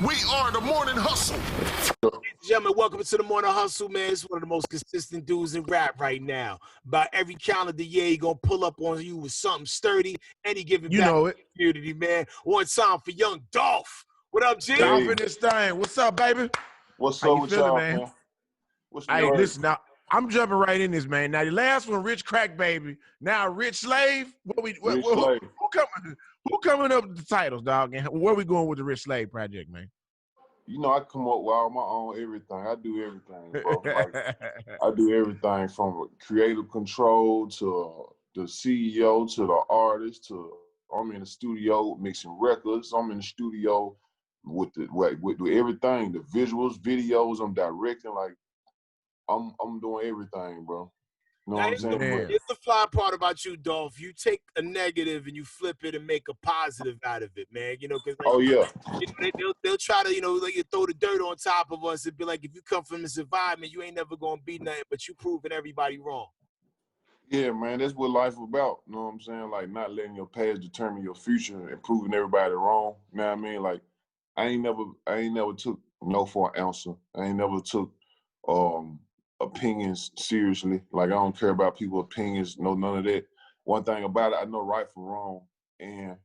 We are the Morning Hustle. Ladies and gentlemen, welcome to the Morning Hustle, man. It's one of the most consistent dudes in rap right now. About every calendar year, he gonna pull up on you with something sturdy, and he give it back to the community, man. One time for young Dolph. What up, G? Dolph in this thing. What's up, baby? What's up with y'all, man? Hey, listen, now, I'm jumping right in this, man. Now, the last one, Rich Crack Baby. Now, Rich Slave. Who coming up with the titles, dog? And where we going with the Rich Slave project, man? You know, I come up with all my own everything. I do everything, bro. Like, I do everything from creative control to the CEO to the artist to I'm in the studio mixing records. I'm in the studio with everything, the visuals, videos. I'm directing. Like, I'm doing everything, bro. You know what I'm saying? Here's the fly part about you, Dolph. You take a negative and you flip it and make a positive out of it, man. You know, because they'll try to, like you throw the dirt on top of us and be like, if you come from this environment, you ain't never gonna be nothing, but you proving everybody wrong. Yeah, man, that's what life about. You know what I'm saying? Like not letting your past determine your future and proving everybody wrong. You know what I mean? Like I ain't never took no for an answer. I ain't never took opinions seriously. Like I don't care about people's opinions, none of that. One thing about it, I know right from wrong, and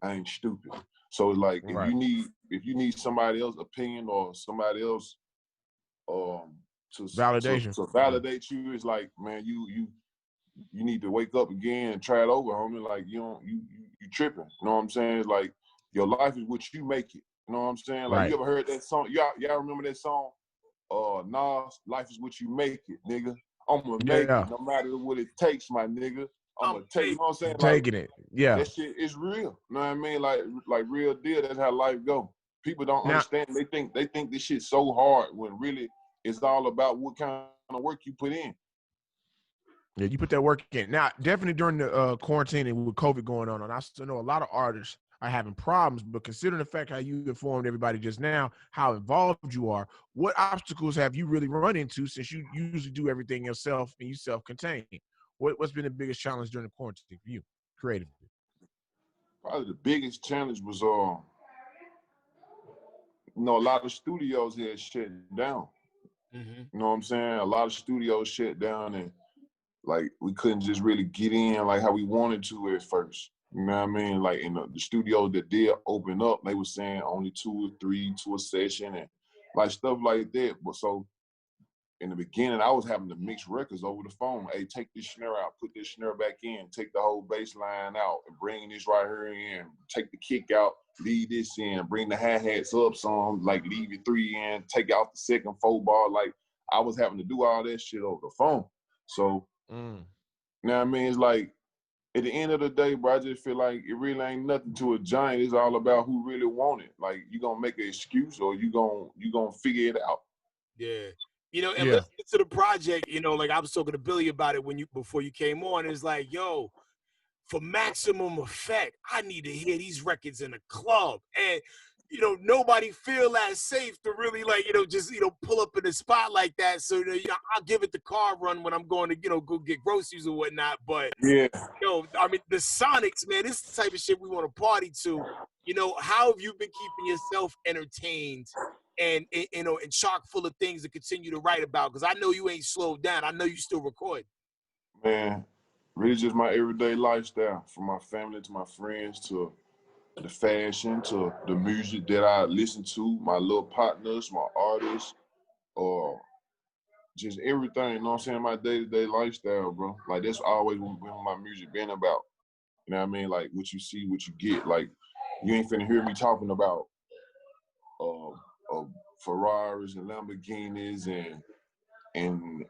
I ain't stupid. So it's like if you need somebody else's opinion or somebody else to validate you, it's like, man, you need to wake up again and try it over, homie. Like you tripping. You know what I'm saying? It's like your life is what you make it. You know what I'm saying? Like you ever heard that song? Y'all remember that song? Nas, life is what you make it, nigga. I'm gonna make it no matter what it takes, my nigga. I'm gonna take, you know what I'm saying? Taking it. Yeah. That shit is real. You know what I mean? Like real deal. That's how life go. People don't understand. They think this shit's so hard when really it's all about what kind of work you put in. Yeah, you put that work in. Now, definitely during the quarantine and with COVID going on, and I still know a lot of artists are having problems, but considering the fact how you informed everybody just now, how involved you are, what obstacles have you really run into since you usually do everything yourself and you self-contained? What's been the biggest challenge during the quarantine for you, creatively? Probably the biggest challenge was, a lot of studios had shut down. You know what I'm saying? A lot of studios shut down and like we couldn't just really get in like how we wanted to at first. You know what I mean? Like in the studios that did open up, they were saying only 2 or 3 to a session and like stuff like that. But so in the beginning, I was having to mix records over the phone. Hey, take this snare out, put this snare back in, take the whole bass line out, and bring this right here in, take the kick out, leave this in, bring the hi-hats up some, like leave your 3 in, take out the second 4-bar. Like I was having to do all that shit over the phone. So, you know what I mean? It's like, at the end of the day, bro, I just feel like it really ain't nothing to a giant. It's all about who really want it. Like you gonna make an excuse or you gonna figure it out. Yeah. And listening to the project, like I was talking to Billy about it before you came on. It's like, yo, for maximum effect, I need to hear these records in a club. And nobody feel that safe to really just pull up in the spot like that. So I'll give it the car run when I'm going to go get groceries or whatnot. But I mean the Sonics, man, this is the type of shit we want to party to. How have you been keeping yourself entertained and chock full of things to continue to write about? Because I know you ain't slowed down. I know you still record. Man, really just my everyday lifestyle, from my family to my friends to the fashion to the music that I listen to, my little partners, my artists, or just everything, you know what I'm saying? My day-to-day lifestyle, bro. Like that's always what my music been about. You know what I mean? Like what you see, what you get. Like you ain't finna hear me talking about Ferraris and Lamborghinis and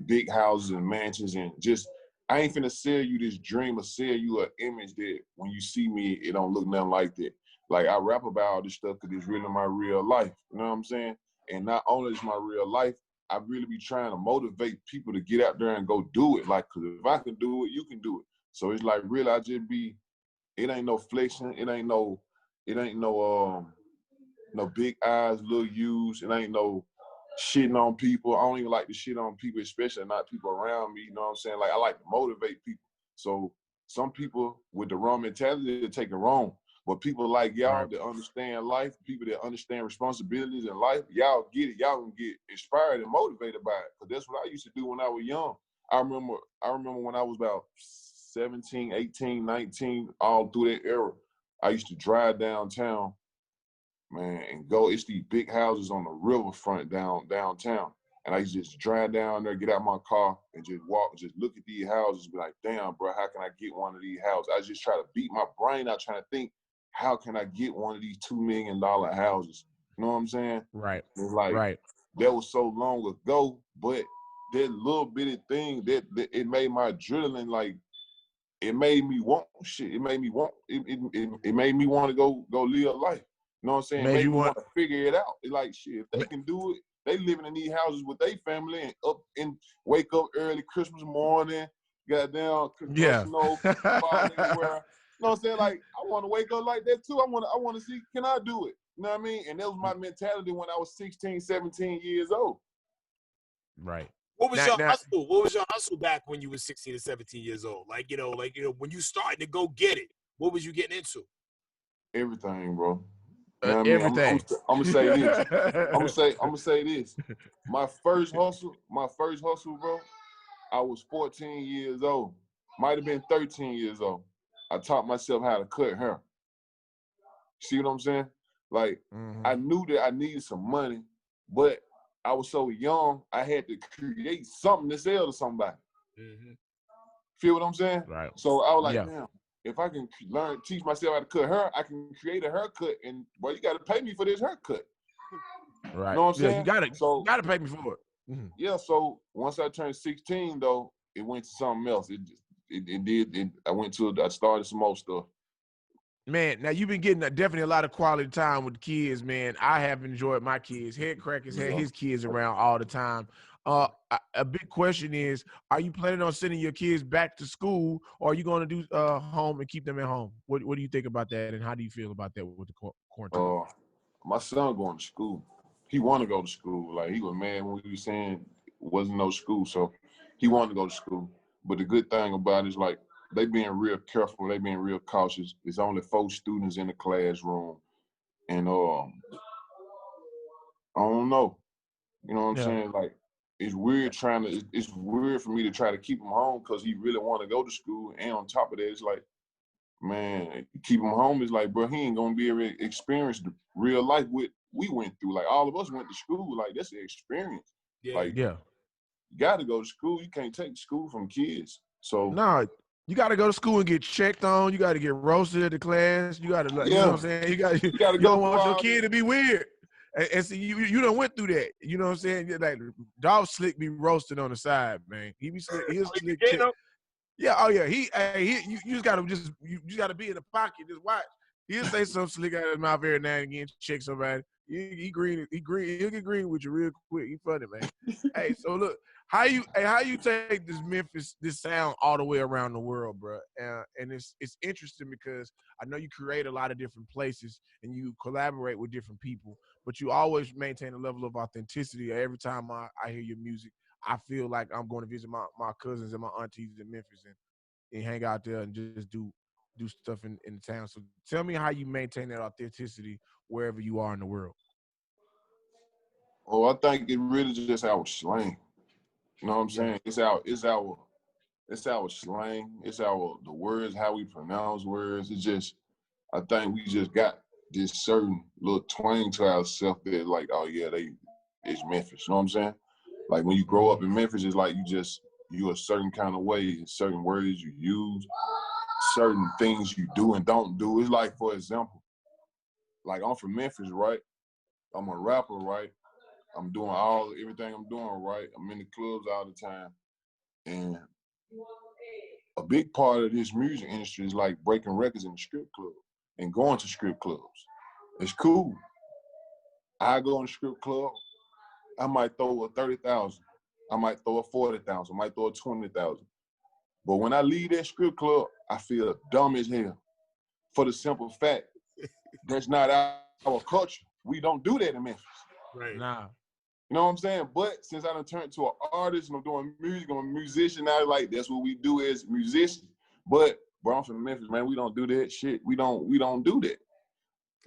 big houses and mansions and just I ain't finna sell you this dream or sell you an image that when you see me, it don't look nothing like that. Like I rap about all this stuff because it's really my real life. You know what I'm saying? And not only is my real life, I really be trying to motivate people to get out there and go do it. Like, cause if I can do it, you can do it. So it's like really, it ain't no flexing. It ain't no big eyes, little U's. It ain't no shitting on people. I don't even like to shit on people, especially not people around me. You know what I'm saying? Like I like to motivate people. So some people with the wrong mentality, they take it wrong. But people like y'all that understand life, people that understand responsibilities in life, y'all get it. Y'all can get inspired and motivated by it. Because that's what I used to do when I was young. I remember when I was about 17, 18, 19, all through that era, I used to drive downtown, man, and go. It's these big houses on the riverfront downtown. And I used to just drive down there, get out my car, and just walk, just look at these houses, be like, damn, bro, how can I get one of these houses? I just try to beat my brain out trying to think, how can I get one of these $2 million houses? You know what I'm saying? Right. It's like, that was so long ago, but that little bitty thing, that it made my adrenaline, like, it made me want shit. It made me want, it made me want to go live life. You know what I'm saying? It made me want to figure it out. It's like, shit, if they can do it, they living in these houses with their family and wake up early Christmas morning, goddamn, snow, fall everywhere. You know what I'm saying? Like, I want to wake up like that too. I want to see, can I do it? You know what I mean? And that was my mentality when I was 16, 17 years old. Right. What was your hustle? What was your hustle back when you were 16 to 17 years old? Like, when you started to go get it, what was you getting into? Everything, bro. You know what everything. I mean? I'm gonna say this. I'm gonna say this. My first hustle, bro. I was 14 years old. Might have been 13 years old. I taught myself how to cut hair. See what I'm saying? Like, I knew that I needed some money, but I was so young, I had to create something to sell to somebody. Feel what I'm saying? Right. So I was like, damn, if I can teach myself how to cut hair, I can create a haircut, and boy, you got to pay me for this haircut. Right. You know what I'm saying? You gotta pay me for it. Yeah. So once I turned 16, though, it went to something else. I started some more stuff. Man, now you've been getting definitely a lot of quality time with the kids, man. I have enjoyed my kids. Headkrack has had his kids around all the time. A big question is, are you planning on sending your kids back to school, or are you going to do home and keep them at home? What do you think about that, and how do you feel about that with the quarantine? My son going to school. He want to go to school. Like, he was mad when we were saying wasn't no school, so he wanted to go to school. But the good thing about it is, like, they being real careful. They being real cautious. There's only 4 students in the classroom, and I don't know. You know what I'm saying? Like, it's weird it's weird for me to try to keep him home because he really want to go to school. And on top of that, it's like, man, keep him home is like, bro, he ain't gonna be able to experience the real life we went through. Like, all of us went to school. Like, that's an experience. You got to go to school. You can't take school from kids. So no, you got to go to school and get checked on. You got to get roasted at the class. You got to, you know what I'm saying? You don't want your kid to be weird. And see, you done went through that. You know what I'm saying? Like, Dolph slick be roasted on the side, man. He be slick. He'll slick. Yeah. Oh yeah. You just gotta be in the pocket. Just watch. He'll say something slick out of his mouth every now and again. Check somebody. He green. He'll get green with you real quick. He funny, man. Hey, so look, how you take this Memphis, this sound all the way around the world, bro? And it's interesting because I know you create a lot of different places and you collaborate with different people, but you always maintain a level of authenticity. Every time I hear your music, I feel like I'm going to visit my cousins and my aunties in Memphis and hang out there and just do stuff in the town. So tell me how you maintain that authenticity wherever you are in the world. I think it really just our slang. You know what I'm saying? It's our slang. It's the words, how we pronounce words. It's just, I think we just got this certain little twang to ourselves that, like, oh yeah, it's Memphis. You know what I'm saying? Like, when you grow up in Memphis, it's like you a certain kind of way, certain words you use, certain things you do and don't do. It's like, for example, like, I'm from Memphis, right? I'm a rapper, right? I'm doing everything I'm doing, right? I'm in the clubs all the time. And a big part of this music industry is like breaking records in the strip club and going to strip clubs. It's cool. I go in the strip club, I might throw a 30,000. I might throw a 40,000. I might throw a 20,000. But when I leave that strip club, I feel dumb as hell. For the simple fact, that's not our culture. We don't do that in Memphis. Right. Nah. You know what I'm saying? But since I done turned to an artist and I'm doing music, I'm a musician now, like, that's what we do as musicians. But bro, I'm from Memphis, man. We don't do that shit. We don't do that.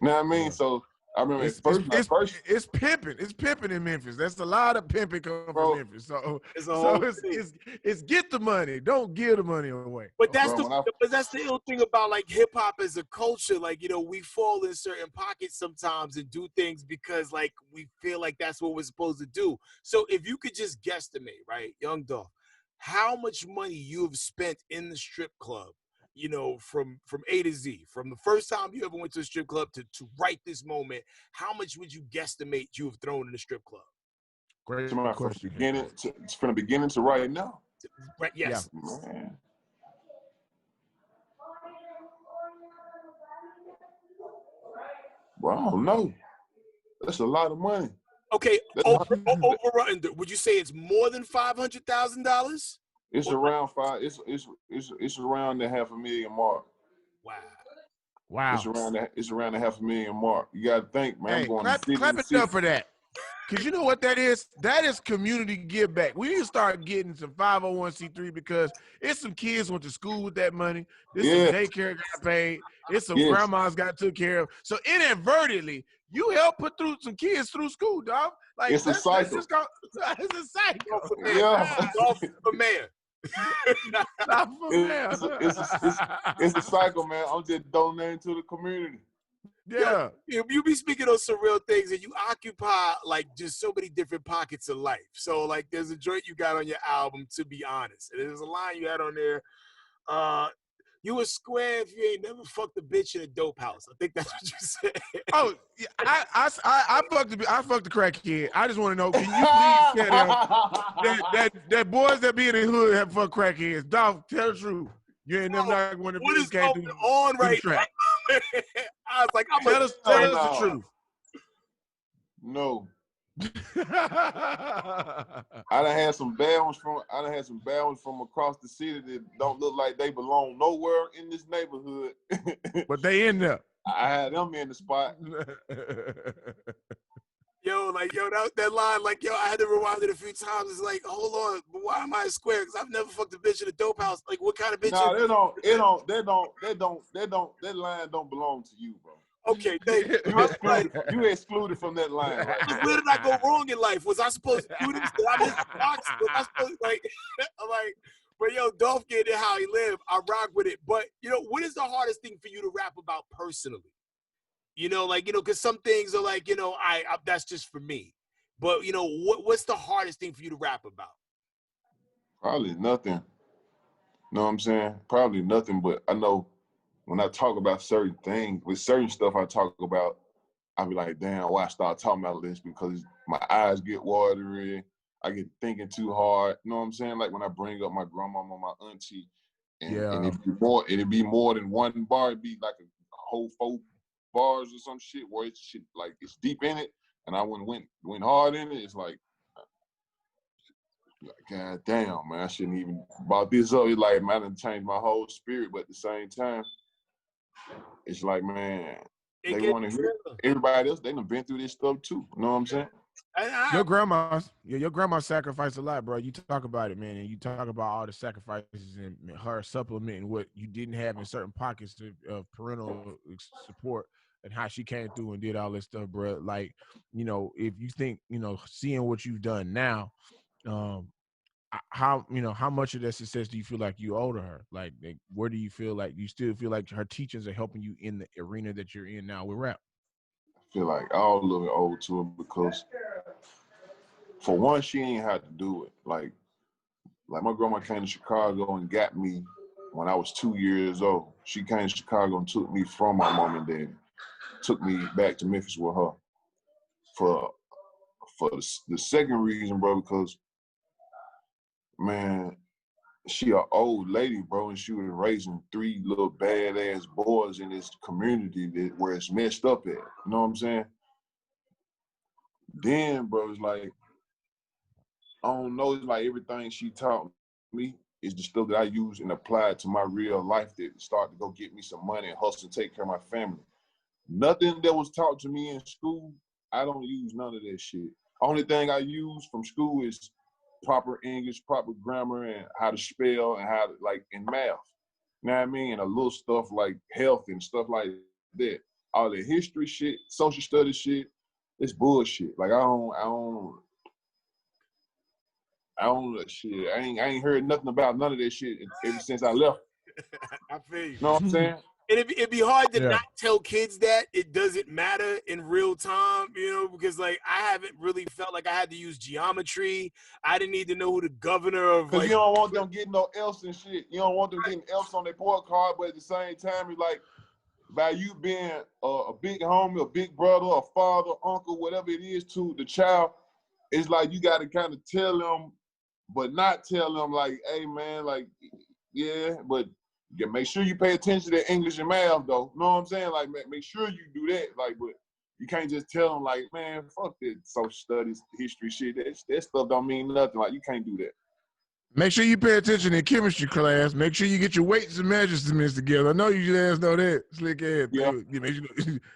You know what I mean? Yeah. So I remember it's pimping. It's pimping in Memphis. That's a lot of pimping coming from Memphis. So it's get the money. Don't give the money away. But that's the ill thing about like hip hop as a culture. Like, you know, we fall in certain pockets sometimes and do things because like we feel like that's what we're supposed to do. So if you could just guesstimate, right, Young Dolph, how much money you have spent in the strip club, you know, from A to Z, from the first time you ever went to a strip club to right this moment, how much would you guesstimate you have thrown in the strip club? Great question. From the beginning to right now. Right. Yes. Yeah. Man. Well, I don't know. That's a lot of money. Okay. Over or under? Would you say it's more than $500,000? It's around five. It's around the $500,000 mark. Wow. It's around the $500,000 mark. You got to think, man. Hey, I'm going clap it up for that. Because you know what that is? That is community give back. We need to start getting some 501c3 because it's some kids went to school with that money. Some daycare got paid. It's some grandmas got took care of. So inadvertently, you help put through some kids through school, dog. Like it's a cycle. It's a cycle. Yeah. Dolph for mayor. Not for mayor. It's a cycle, man. I'm just donating to the community. Yeah. You be speaking of some real things and you occupy like just so many different pockets of life. So like there's a joint you got on your album, To Be Honest. And there's a line you had on there. You a square if you ain't never fucked a bitch in a dope house. I think that's what you said. Oh, yeah, I fucked the crack kid. I just want to know, can you please tell that boys that be in the hood have fucked crackheads? Dolph, tell the truth. You ain't never knocked one of what is going on right now? I was like, tell us the truth. No. I done had some bad ones from across the city that don't look like they belong nowhere in this neighborhood. But they in there. I had them in the spot. That line, like, I had to rewind it a few times. It's like, hold on, but why am I a square? Because I've never fucked a bitch in a dope house. Like, what kind of bitch? No, that line don't belong to you, bro. Okay, thank you. You excluded from that line. Right? Where did I go wrong in life? Was I supposed to do this? Did I miss the box? Was I supposed to, I'm like, but Dolph getting it how he lived. I rock with it. But, what is the hardest thing for you to rap about personally? Because some things are like, I that's just for me. But, what's the hardest thing for you to rap about? Probably nothing. Know what I'm saying? Probably nothing, but I know when I talk about certain things, with certain stuff I talk about, I be like, damn, why I start talking about this? Because my eyes get watery. I get thinking too hard. You know what I'm saying? Like when I bring up my grandmama, my auntie, and it'd be more than one bar. It'd be like a whole 4 bars or some shit where it's shit like it's deep in it, and I went hard in it. It's like, God damn, man, I shouldn't even brought this up. It's like, man, I done changed my whole spirit, but at the same time, it's like, man, they want to hear everybody else. They done been through this stuff too. You know what I'm saying? Your grandma sacrificed a lot, bro. You talk about it, man, and you talk about all the sacrifices and her supplementing what you didn't have in certain pockets of parental support and how she came through and did all this stuff, bro. Like, if you think, seeing what you've done now, how much of that success do you feel like you owe to her? Like, where do you feel like you still feel like her teachings are helping you in the arena that you're in now with rap? I feel like all of it owed to her because, for one, she ain't had to do it. Like my grandma came to Chicago and got me when I was 2 years old. She came to Chicago and took me from my mom and dad, took me back to Memphis with her. For the second reason, bro, because, man, she an old lady, bro, and she was raising 3 little badass boys in this community where it's messed up at. You know what I'm saying? Then, bro, it's like, I don't know, it's like everything she taught me is the stuff that I use and apply to my real life that start to go get me some money and hustle and take care of my family. Nothing that was taught to me in school, I don't use none of that shit. Only thing I use from school is proper English, proper grammar, and how to spell and how to, like, in math. You know what I mean? And a little stuff like health and stuff like that. All the history shit, social studies shit, it's bullshit. Like I don't shit. I ain't heard nothing about none of that shit ever since I left. I feel you. Know what I'm saying? And it'd be hard to not tell kids that it doesn't matter in real time, you know, because like I haven't really felt like I had to use geometry. I didn't need to know who the governor of. Because you don't want them getting no else and shit. You don't want them getting else on their report card, but at the same time, it's like by you being a big homie, a big brother, a father, uncle, whatever it is to the child, it's like you got to kind of tell them, but not tell them like, hey man, like, yeah, but make sure you pay attention to English and math though. Know what I'm saying? Like, make sure you do that. Like, but you can't just tell them like, man, fuck that social studies, history shit. That stuff don't mean nothing. Like, you can't do that. Make sure you pay attention in chemistry class. Make sure you get your weights and measurements together. I know you guys know that. Slick ass. Yeah. Make sure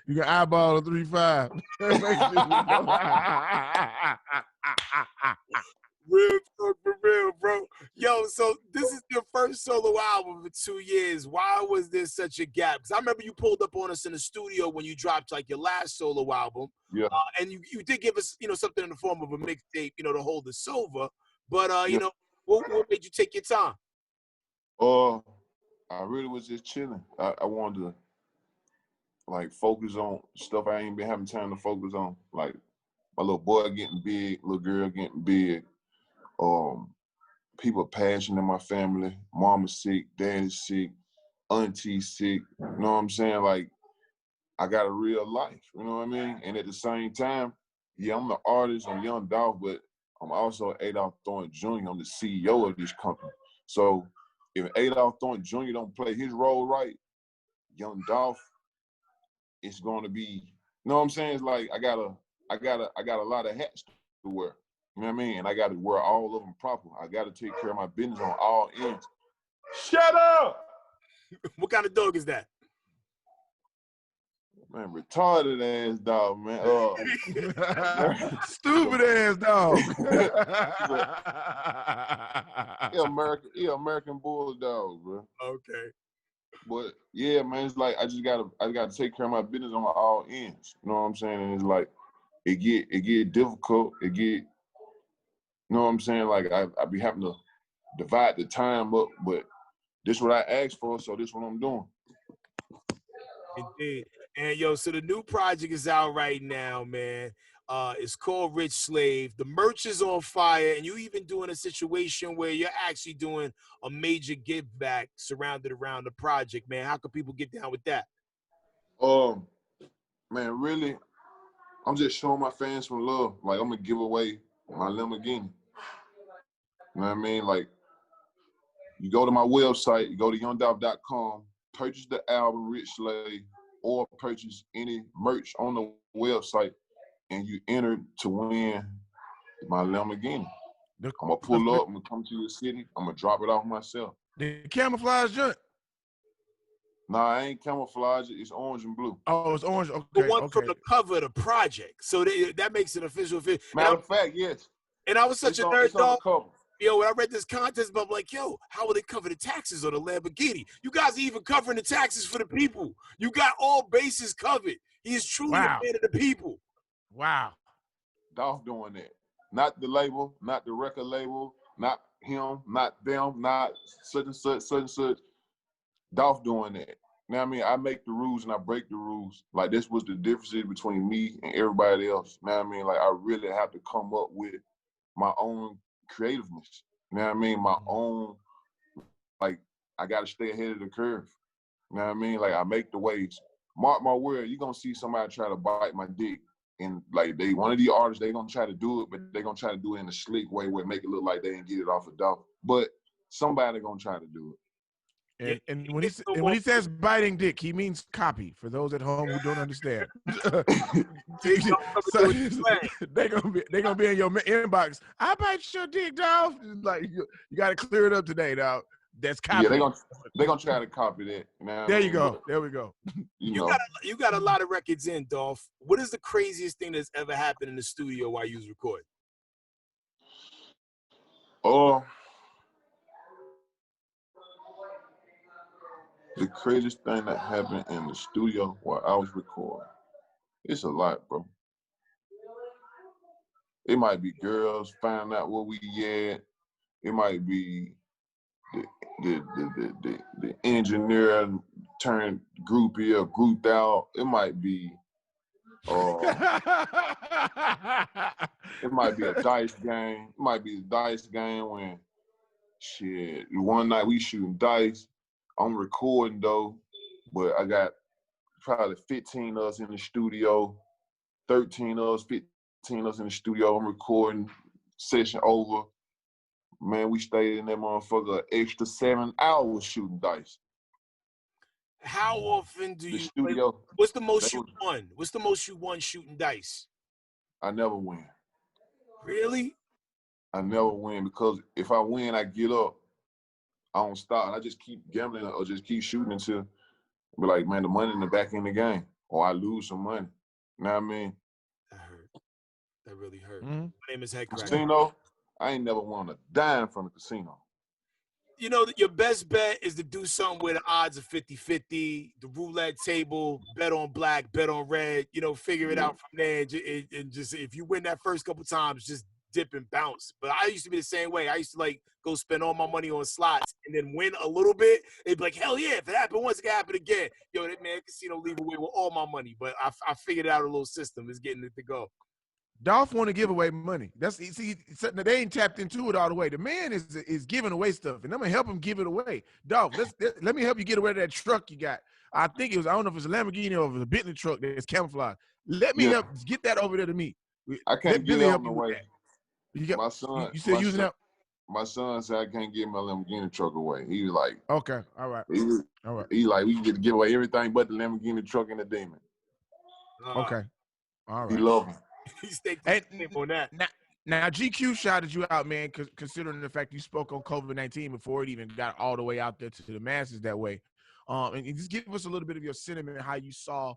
you can eyeball a 3.5. Real talk for real, bro. Yo, so this is your first solo album for 2 years. Why was there such a gap? Because I remember you pulled up on us in the studio when you dropped like your last solo album. Yeah. And you did give us, you know, something in the form of a mixtape, you know, to hold us over. But you know, what made you take your time? I really was just chilling. I wanted to like focus on stuff I ain't been having time to focus on. Like my little boy getting big, little girl getting big. People passing in my family. Mama's sick, daddy's sick, auntie's sick. You know what I'm saying? Like, I got a real life, you know what I mean? And at the same time, yeah, I'm the artist, I'm Young Dolph, but I'm also Adolph Thornton Jr., I'm the CEO of this company. So if Adolph Thornton Jr. don't play his role right, Young Dolph is going to be, you know what I'm saying? It's like I got a lot of hats to wear. You know what I mean? And I got to wear all of them proper. I got to take care of my business on all ends. Shut up! What kind of dog is that? Man, retarded ass dog, man. Stupid ass dog. He American bulldog, bro. Okay. But yeah, man, it's like I gotta take care of my business on all ends. You know what I'm saying? And it's like it get difficult. You know what I'm saying? Like I be having to divide the time up, but this is what I asked for, so this is what I'm doing. Indeed. And yo, so the new project is out right now, man. It's called Rich Slave. The merch is on fire, and you even doing a situation where you're actually doing a major give back surrounded around the project, man. How can people get down with that? Man, really, I'm just showing my fans some love. Like I'm gonna give away my Lamborghini. You know what I mean? Like you go to my website, you go to youngdolph.com, purchase the album Rich Slave, or purchase any merch on the website, and you enter to win my Lamborghini. I'm gonna pull up, I'm gonna come to the city, I'm gonna drop it off myself. The camouflage joint? Nah, I ain't camouflage, it's orange and blue. Oh, it's orange, okay. The one from the cover of the project. So that makes it official. Matter of fact, yes. And I was such a nerd, dog. Cover. Yo, when I read this contest, I'm like, yo, how will they cover the taxes on the Lamborghini? You guys are even covering the taxes for the people. You got all bases covered. He is truly a man of the people. Wow. Dolph doing that. Not the label, not the record label, not him, not them, not such and such, such and such. Dolph doing that. You know what I mean? I make the rules and I break the rules. Like, this was the difference between me and everybody else. You know what I mean? Like, I really have to come up with my own creativeness. You know what I mean? My own, like, I got to stay ahead of the curve. You know what I mean? Like, I make the waves. Mark my word, you're going to see somebody try to bite my dick. And, like, one of the artists, they're going to try to do it, but they're going to try to do it in a sleek way where it make it look like they didn't get it off a dog. But somebody going to try to do it. And when he says biting dick, he means copy. For those at home who don't understand, they're gonna be in your inbox. I bite your dick, dog. Like you got to clear it up today, dog. That's copy. Yeah, they're gonna try to copy that. There you go. There we go. You got a lot of records in, Dolph. What is the craziest thing that's ever happened in the studio while you was recording? The craziest thing that happened in the studio while I was recording. It's a lot, bro. It might be girls finding out where we at. It might be the engineer turned groupie or grouped out. It might be it might be a dice game. It might be a dice game when shit. One night we shooting dice. I'm recording though, but I got probably 15 of us in the studio, 13 of us, 15 of us in the studio. I'm recording, session over. Man, we stayed in that motherfucker an extra 7 hours shooting dice. How often do the you studio? Like, what's the most you won? What's the most you won shooting dice? I never win. Really? I never win because if I win, I get up. I don't stop. And I just keep gambling or just keep shooting until be like, man, the money in the back end of the game, or I lose some money. You know what I mean? That hurt. That really hurt. Mm-hmm. My name is Headkrack. Casino, I ain't never won a dime from the casino. You know, your best bet is to do something where the odds are 50-50, the roulette table, bet on black, bet on red, you know, figure it out from there. And just if you win that first couple times, just dip and bounce. But I used to be the same way. I used to like go spend all my money on slots and then win a little bit. They'd be like, hell yeah, if it happened once, it can happen again. Yo, that man, casino leave away with all my money. But I figured out a little system is getting it to go. Dolph want to give away money. That's see, they ain't tapped into it all the way. The man is giving away stuff, and I'm gonna help him give it away. Dolph, let me help you get away that truck you got. I think I don't know if it's a Lamborghini or if it's a Bentley truck that's camouflage. Let me help get that over there to me. I can't get it on the way. My son, you still using that? My son said I can't get my Lamborghini truck away. He was like, okay, all right, all right. He like, we can get to give away everything but the Lamborghini truck and the demon. Okay, all right. He love him. He staked on that. Now, GQ shouted you out, man, considering the fact you spoke on COVID-19 before it even got all the way out there to the masses that way. And just give us a little bit of your sentiment, how you saw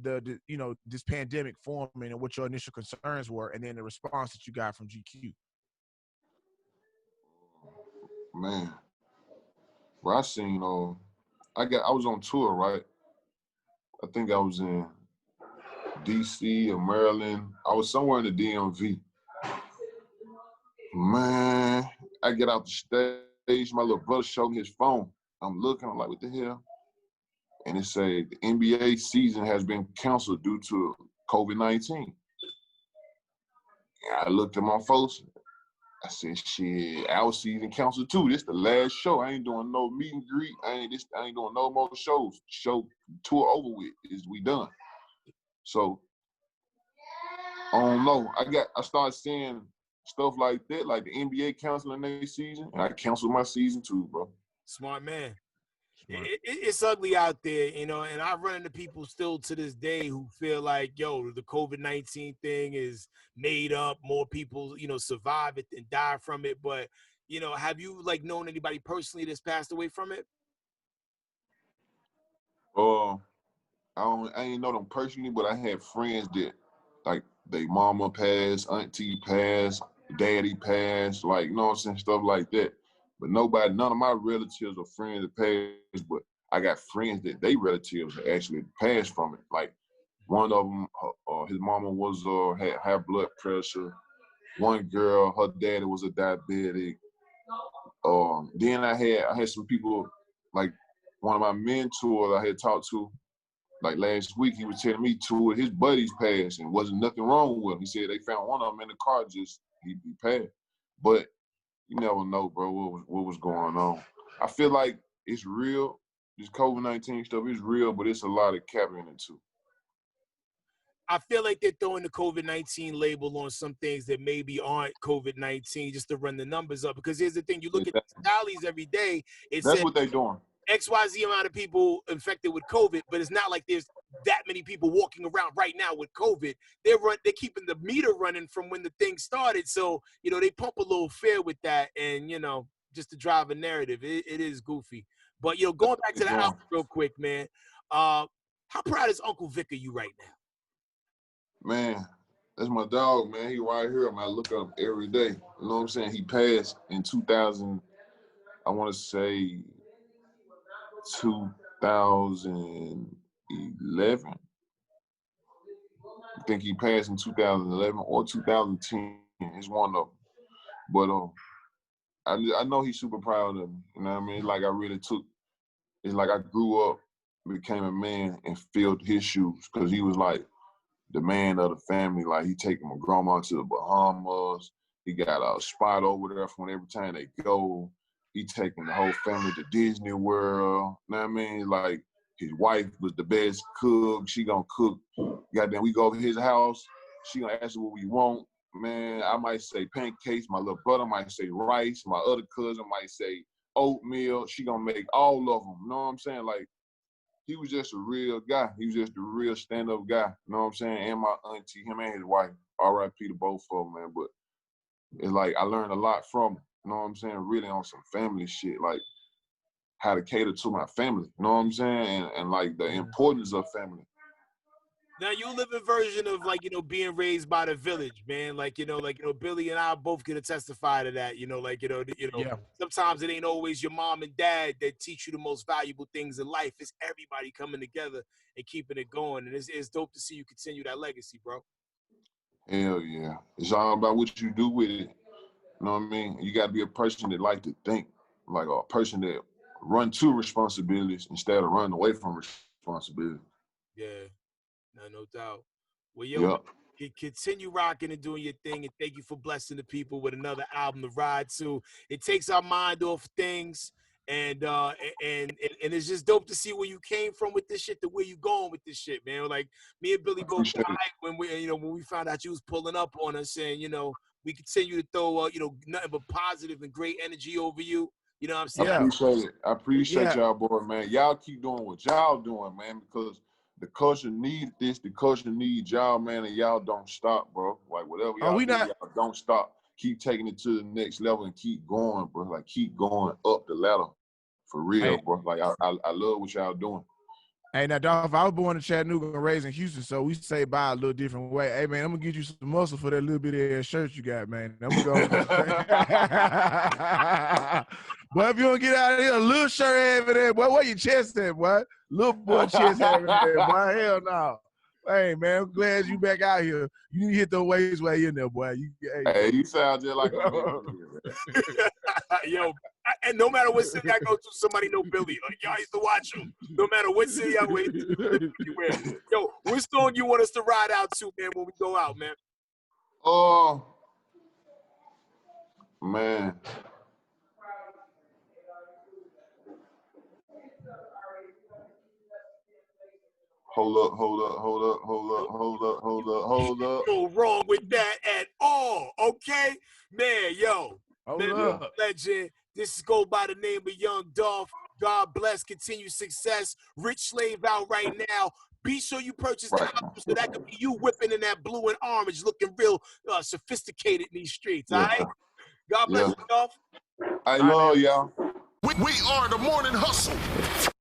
the this pandemic forming and what your initial concerns were, and then the response that you got from GQ. Man, well, I seen I was on tour, right? I think I was in DC or Maryland. I was somewhere in the DMV. Man, I get out the stage. My little brother showed me his phone. I'm looking. I'm like, what the hell? And it said the NBA season has been canceled due to COVID-19. I looked at my folks. I said, shit, our season canceled too. This the last show. I ain't doing no meet and greet. I ain't doing no more shows. Show tour over with. We done. So I don't know. I started seeing stuff like that, like the NBA canceling their season, and I canceled my season too, bro. Smart man. It's ugly out there, you know, and I run into people still to this day who feel like, yo, the COVID-19 thing is made up. More people, you know, survive it and die from it. But, you know, have you like known anybody personally that's passed away from it? I ain't know them personally, but I had friends that, like, they mama passed, auntie passed, daddy passed, like, you know what I'm saying, stuff like that. But none of my relatives or friends that passed, but I got friends that they relatives actually passed from it. Like, one of them, his mama had high blood pressure. One girl, her daddy was a diabetic. Then I had some people, like one of my mentors I had talked to, like last week, he was telling me two of his buddies passed and wasn't nothing wrong with him. He said they found one of them in the car, just he passed. But you never know, bro, what was going on. I feel like it's real. This COVID-19 stuff is real, but it's a lot of cap in it too. I feel like they're throwing the COVID-19 label on some things that maybe aren't COVID-19 just to run the numbers up. Because here's the thing, you look at these tallies every day, that's what they're doing. XYZ amount of people infected with COVID, but it's not like there's that many people walking around right now with COVID. They're keeping the meter running from when the thing started. So, you know, they pump a little fear with that and, you know, just to drive a narrative. It is goofy. But, you know, going back to the album real quick, man, how proud is Uncle Vic of you right now? Man, that's my dog, man. He right here. I look at him every day. You know what I'm saying? He passed in 2000, I want to say 2011. I think he passed in 2011 or 2010. It's one of them. But I know he's super proud of me. You know what I mean? Like I really it's like I grew up, became a man, and filled his shoes because he was like the man of the family. Like he taking my grandma to the Bahamas. He got a spot over there from every time they go. He taking the whole family to Disney World. You know what I mean? Like his wife was the best cook. She gonna cook. Goddamn, we go to his house. She gonna ask us what we want. Man, I might say pancakes. My little brother might say rice. My other cousin might say oatmeal. She gonna make all of them. You know what I'm saying? Like, he was just a real guy. He was just a real stand-up guy. You know what I'm saying? And my auntie, him and his wife, R.I.P. to both of them, man. But it's like I learned a lot from him. You know what I'm saying? Really on some family shit, like how to cater to my family. You know what I'm saying? And like the importance of family. Now you live a version of like, being raised by the village, man. Like, Billy and I both get to testify to that. Yeah. Sometimes it ain't always your mom and dad that teach you the most valuable things in life. It's everybody coming together and keeping it going. And it's dope to see you continue that legacy, bro. Hell yeah. It's all about what you do with it. You know what I mean? You got to be a person that like to think, like a person that run to responsibilities instead of running away from responsibilities. Yeah, no doubt. Well, yo, continue rocking and doing your thing, and thank you for blessing the people with another album to ride to. It takes our mind off things, and it's just dope to see where you came from with this shit to where you going with this shit, man. Like me and Billy both got hyped when we found out you was pulling up on us, and we continue to throw nothing but positive and great energy over you. You know what I'm saying? I appreciate it. I appreciate y'all, boy, man. Y'all keep doing what y'all doing, man, because the culture needs this. The culture needs y'all, man, and y'all don't stop, bro. Like, whatever y'all do, y'all don't stop. Keep taking it to the next level and keep going, bro. Like, keep going up the ladder. For real, bro. Like, I love what y'all doing. Hey, now, Dolph, I was born in Chattanooga and raised in Houston, so we say bye a little different way. Hey, man, I'm going to get you some muscle for that little bit of shirt you got, man. I'm going to go. Boy, if you don't get out of here, a little shirt over there, boy, where your chest at, boy? Little boy chest over there, boy. Hell no. Hey, man, I'm glad you back out here. You need to hit the waist way in there, boy. Hey, you sound just like a Yo, and no matter what city I go to, somebody know Billy. Like, y'all used to watch him. No matter what city I went to. Yo, what song you want us to ride out to, man, when we go out, man? Oh, man. Hold up. No wrong with that at all, okay? Man, yo. Legend. This is go by the name of Young Dolph. God bless, continued success. Rich Slave out right now. Be sure you purchase the album so that could be you whipping in that blue and orange, looking real sophisticated in these streets, all right? God bless you, Dolph. I love y'all. We are the Morning Hustle.